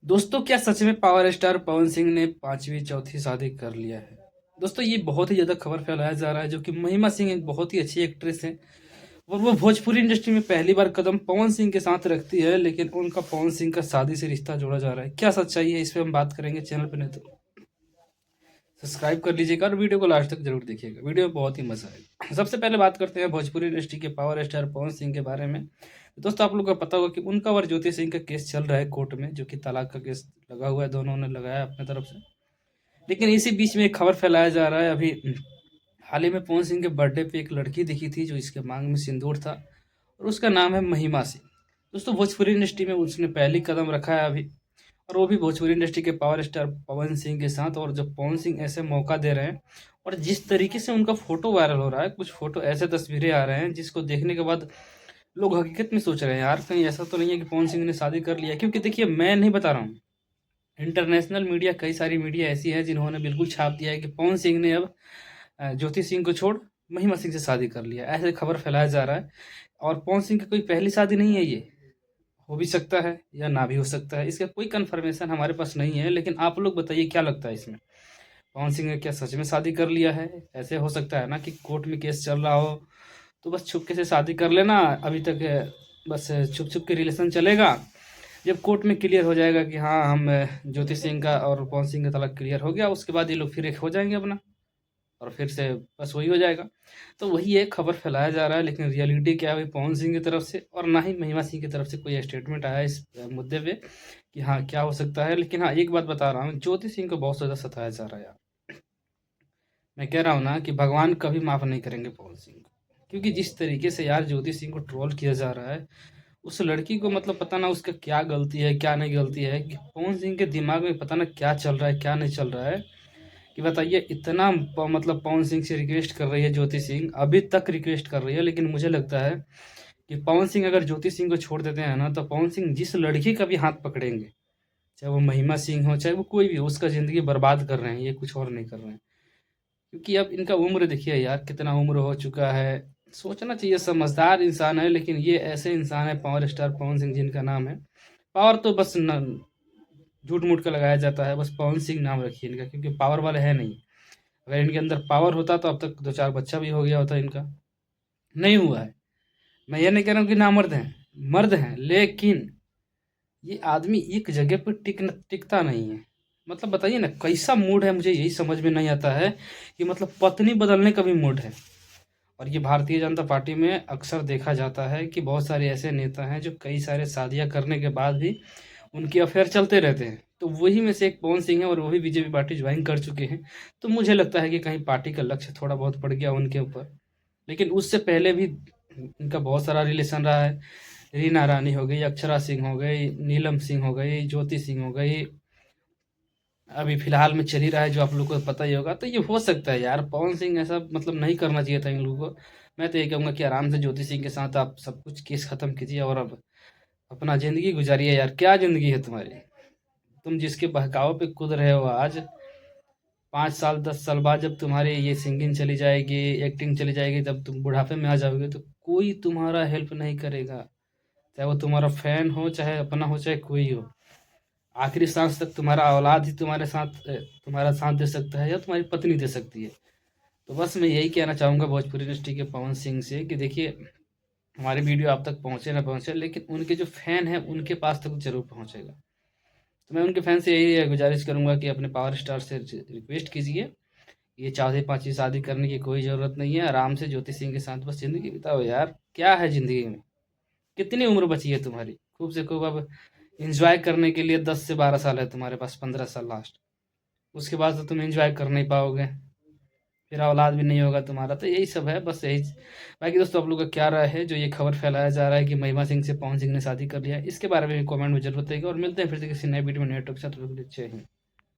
दोस्तों, क्या सच में पावर स्टार पवन सिंह ने पांचवी चौथी शादी कर लिया है? दोस्तों, ये बहुत ही ज्यादा खबर फैलाया जा रहा है जो कि महिमा सिंह एक बहुत ही अच्छी एक्ट्रेस है और वो भोजपुरी इंडस्ट्री में पहली बार कदम पवन सिंह के साथ रखती है, लेकिन उनका पवन सिंह का शादी से रिश्ता जोड़ा जा रहा है। क्या सच्चाई है, इस पे हम बात करेंगे चैनल पे। नहीं तो सब्सक्राइब कर लीजिएगा और वीडियो को लास्ट तक जरूर देखिएगा, वीडियो में बहुत ही मजा आएगा। सबसे पहले बात करते हैं भोजपुरी इंडस्ट्री के पावर स्टार पवन सिंह के बारे में। दोस्तों, आप लोग को पता होगा कि उनका और ज्योति सिंह का केस चल रहा है कोर्ट में, जो कि तलाक का केस लगा हुआ है, दोनों ने लगाया अपने तरफ से। लेकिन इसी बीच में एक खबर फैलाया जा रहा है अभी हाल ही में पवन सिंह के बर्थडे पे एक लड़की दिखी थी जो इसके मांग में सिंदूर था और उसका नाम है महिमा सिंह। दोस्तों, भोजपुरी इंडस्ट्री में उसने पहली कदम रखा है अभी, और वो भी भोजपुरी इंडस्ट्री के पावर स्टार पवन सिंह के साथ। और जब पवन सिंह ऐसे मौका दे रहे हैं और जिस तरीके से उनका फोटो वायरल हो रहा है, कुछ फोटो ऐसे तस्वीरें आ रहे हैं जिसको देखने के बाद लोग हकीकत में सोच रहे हैं यार कहीं ऐसा तो नहीं है कि पवन सिंह ने शादी कर लिया। क्योंकि देखिए, मैं नहीं बता रहा हूँ, इंटरनेशनल मीडिया, कई सारी मीडिया ऐसी है जिन्होंने बिल्कुल छाप दिया है कि पवन सिंह ने अब ज्योति सिंह को छोड़ महिमा सिंह से शादी कर लिया, ऐसे खबर फैलाया जा रहा है। और पवन सिंह की कोई पहली शादी नहीं है, ये हो भी सकता है या ना भी हो सकता है, इसका कोई कंफर्मेशन हमारे पास नहीं है। लेकिन आप लोग बताइए क्या लगता है इसमें, पवन सिंह ने क्या सच में शादी कर लिया है? ऐसे हो सकता है ना कि कोर्ट में केस चल रहा हो तो बस छुपके से शादी कर लेना, अभी तक बस छुप छुप के रिलेशन चलेगा। जब कोर्ट में क्लियर हो जाएगा कि हाँ हम ज्योति सिंह का और पवन सिंह का तलाक क्लियर हो गया, उसके बाद ये लोग फिर एक हो जाएंगे अपना, और फिर से बस वही हो जाएगा। तो वही एक खबर फैलाया जा रहा है, लेकिन रियलिटी क्या है अभी पवन सिंह की तरफ से और ना ही महिमा सिंह की तरफ से कोई स्टेटमेंट आया है इस मुद्दे पे कि हाँ क्या हो सकता है। लेकिन हाँ, एक बात बता रहा हूँ, ज्योति सिंह को बहुत ज़्यादा सताया जा रहा है यार। मैं कह रहा हूँ ना कि भगवान कभी माफ़ नहीं करेंगे पवन सिंह को, क्योंकि जिस तरीके से यार ज्योति सिंह को ट्रोल किया जा रहा है, उस लड़की को मतलब पता ना उसका क्या गलती है क्या नहीं गलती है, कि पवन सिंह के दिमाग में पता ना क्या चल रहा है क्या नहीं चल रहा है। कि बताइए, इतना मतलब पवन सिंह से रिक्वेस्ट कर रही है ज्योति सिंह, अभी तक रिक्वेस्ट कर रही है। लेकिन मुझे लगता है कि पवन सिंह अगर ज्योति सिंह को छोड़ देते हैं ना, तो पवन सिंह जिस लड़की का भी हाथ पकड़ेंगे, चाहे वो महिमा सिंह हो चाहे वो कोई भी हो, उसका ज़िंदगी बर्बाद कर रहे हैं, ये कुछ और नहीं कर रहे हैं। क्योंकि अब इनका उम्र देखिए यार, कितना उम्र हो चुका है। सोचना चाहिए, समझदार इंसान है, लेकिन ये ऐसे इंसान है पावर स्टार पवन सिंह जिनका नाम है। पावर तो बस न झूठ मूठ का लगाया जाता है, बस पवन सिंह नाम रखिए इनका, क्योंकि पावर वाले है नहीं। अगर इनके अंदर पावर होता तो अब तक दो चार बच्चा भी हो गया होता इनका, नहीं हुआ है। मैं ये नहीं कह रहा हूँ कि नामर्द हैं, मर्द हैं, लेकिन ये आदमी एक जगह पर टिकता नहीं है। मतलब बताइए ना कैसा मूड है, मुझे यही समझ में नहीं आता है कि मतलब पत्नी बदलने का भी मूड है। और ये भारतीय जनता पार्टी में अक्सर देखा जाता है कि बहुत सारे ऐसे नेता हैं जो कई सारे शादियां करने के बाद भी उनके अफेयर चलते रहते हैं। तो वही में से एक पवन सिंह है और वो भी बीजेपी पार्टी ज्वाइन कर चुके हैं। तो मुझे लगता है कि कहीं पार्टी का लक्ष्य थोड़ा बहुत पड़ गया उनके ऊपर। लेकिन उससे पहले भी इनका बहुत सारा रिलेशन रहा है। रीना रानी हो गई, अक्षरा सिंह हो गई, नीलम सिंह हो गई, ज्योति सिंह हो गई, अभी फिलहाल में चल ही रहा है जो आप लोग को पता ही होगा। तो ये हो सकता है यार, पवन सिंह ऐसा मतलब नहीं करना चाहिए था इन लोगों को। मैं तो ये कहूँगा कि आराम से ज्योति सिंह के साथ आप सब कुछ केस खत्म कीजिए और अब अपना ज़िंदगी गुजारिए यार। क्या ज़िंदगी है तुम्हारी? तुम जिसके बहकावे पे कूद रहे हो आज, 5 साल 10 साल बाद जब तुम्हारी ये सिंगिंग चली जाएगी, एक्टिंग चली जाएगी, जब तुम बुढ़ापे में आ जाओगे तो कोई तुम्हारा हेल्प नहीं करेगा। चाहे वो तुम्हारा फैन हो, चाहे अपना हो, चाहे कोई हो। आखिरी सांस तक तुम्हारा औलाद ही तुम्हारा साथ दे सकता है या तुम्हारी पत्नी दे सकती है। तो बस मैं यही कहना चाहूँगा भोजपुरी इंडस्ट्री के पवन सिंह से कि देखिए, हमारी वीडियो आप तक पहुँचे ना पहुँचे, लेकिन उनके जो फैन हैं उनके पास तक ज़रूर पहुँचेगा। तो मैं उनके फैन से यही गुजारिश करूँगा कि अपने पावर स्टार से रिक्वेस्ट कीजिए, ये चौथी पाँचवीं शादी करने की कोई ज़रूरत नहीं है। आराम से ज्योति सिंह के साथ बस ज़िंदगी बिताओ यार। क्या है ज़िंदगी में, कितनी उम्र बची है तुम्हारी? खूब से खूब अब एंजॉय करने के लिए 10 से 12 साल है तुम्हारे पास, 15 साल लास्ट। उसके बाद तो तुम एंजॉय कर नहीं पाओगे, फिर औलाद भी नहीं होगा तुम्हारा। तो यही सब है, बस यही। बाकी दोस्तों, आप लोग का क्या राय है जो ये खबर फैलाया जा रहा है कि महिमा सिंह से पवन सिंह ने शादी कर लिया है? इसके बारे में कमेंट में जरूर बताइएगा और मिलते हैं फिर से किसी नए वीडियो में नए टॉपिक के साथ। जय हिंद।